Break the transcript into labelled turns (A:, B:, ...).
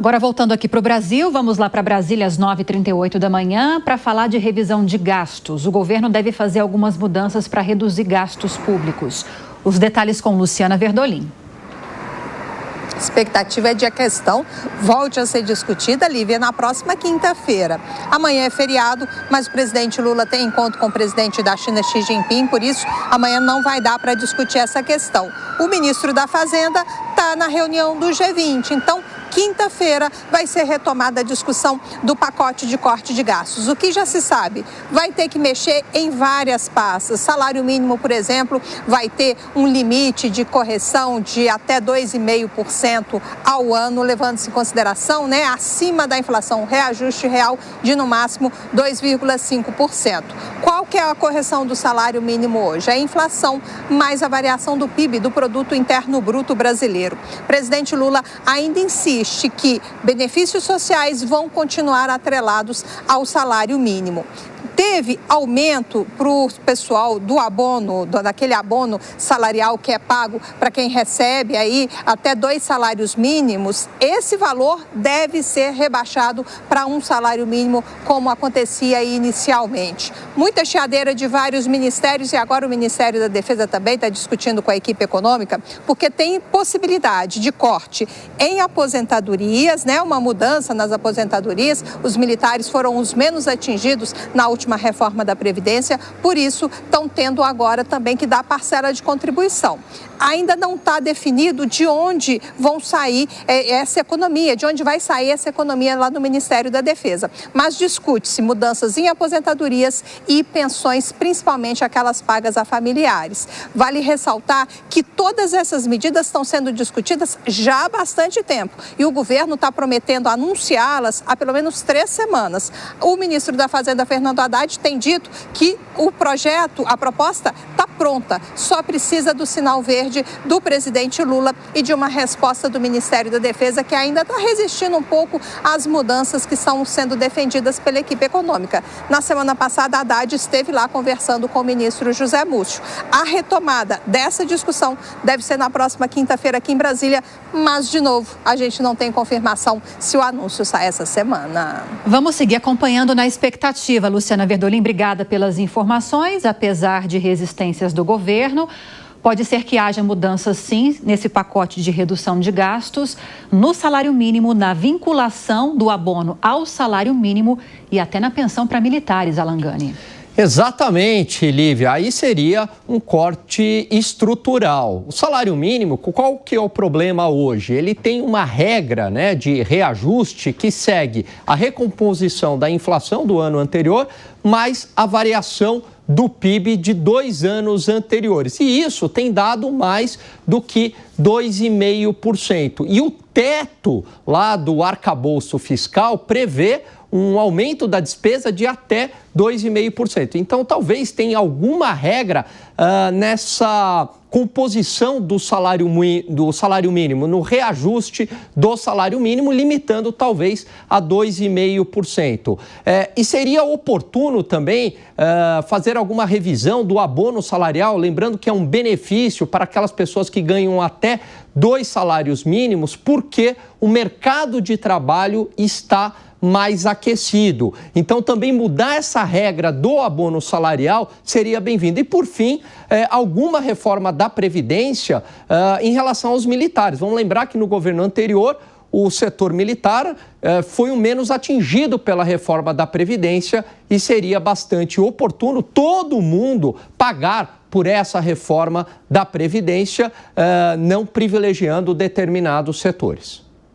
A: Agora voltando aqui para o Brasil, vamos lá para Brasília às 9h38 da manhã para falar de revisão de gastos. O governo deve fazer algumas mudanças para reduzir gastos públicos. Os detalhes com Luciana Verdolim.
B: A expectativa é de a questão volte a ser discutida, Lívia, na próxima quinta-feira. Amanhã é feriado, mas o presidente Lula tem encontro com o presidente da China, Xi Jinping, por isso amanhã não vai dar para discutir essa questão. O ministro da Fazenda está na reunião do G20, então quinta-feira vai ser retomada a discussão do pacote de corte de gastos. O que já se sabe, vai ter que mexer em várias pastas. Salário mínimo, por exemplo, vai ter um limite de correção de até 2,5% ao ano, levando-se em consideração, acima da inflação, reajuste real de no máximo 2,5%. Qual que é a correção do salário mínimo hoje? É a inflação mais a variação do PIB, do Produto Interno Bruto Brasileiro. O presidente Lula ainda insiste que benefícios sociais vão continuar atrelados ao salário mínimo. Teve aumento para o pessoal do abono, daquele abono salarial que é pago para quem recebe aí até 2 salários mínimos. Esse valor deve ser rebaixado para um salário mínimo, como acontecia inicialmente. Muita chiadeira de vários ministérios e agora o Ministério da Defesa também está discutindo com a equipe econômica, porque tem possibilidade de corte em aposentadorias, uma mudança nas aposentadorias. Os militares foram os menos atingidos na última reforma da Previdência, por isso estão tendo agora também que dar parcela de contribuição. Ainda não está definido de onde vão sair essa economia, de onde vai sair essa economia lá no Ministério da Defesa. Mas discute-se mudanças em aposentadorias e pensões, principalmente aquelas pagas a familiares. Vale ressaltar que todas essas medidas estão sendo discutidas já há bastante tempo e o governo está prometendo anunciá-las há pelo menos 3 semanas. O ministro da Fazenda, Fernando Haddad, tem dito que o projeto, a proposta, está pronta, só precisa do sinal verde do presidente Lula e de uma resposta do Ministério da Defesa, que ainda está resistindo um pouco às mudanças que estão sendo defendidas pela equipe econômica. Na semana passada, Haddad esteve lá conversando com o ministro José Múcio. A retomada dessa discussão deve ser na próxima quinta-feira aqui em Brasília, mas, de novo, a gente não tem confirmação se o anúncio sai essa semana.
A: Vamos seguir acompanhando na expectativa. Luciana Verdolim, obrigada pelas informações. Apesar de resistências do governo, pode ser que haja mudanças, sim, nesse pacote de redução de gastos, no salário mínimo, na vinculação do abono ao salário mínimo e até na pensão para militares, Alangani.
C: Exatamente, Lívia. Aí seria um corte estrutural. O salário mínimo, qual que é o problema hoje? Ele tem uma regra, de reajuste que segue a recomposição da inflação do ano anterior, mais a variação do PIB de 2 anos anteriores. E isso tem dado mais do que 2,5%. E o teto lá do arcabouço fiscal prevê um aumento da despesa de até 2,5%. Então, talvez tenha alguma regra nessa composição do salário mínimo, no reajuste do salário mínimo, limitando talvez a 2,5%. E seria oportuno também fazer alguma revisão do abono salarial, lembrando que é um benefício para aquelas pessoas que ganham até 2 salários mínimos, porque o mercado de trabalho está mais aquecido. Então, também mudar essa regra do abono salarial seria bem-vindo. E, por fim, alguma reforma da Previdência em relação aos militares. Vamos lembrar que no governo anterior, o setor militar foi o menos atingido pela reforma da Previdência e seria bastante oportuno todo mundo pagar por essa reforma da Previdência, não privilegiando determinados setores.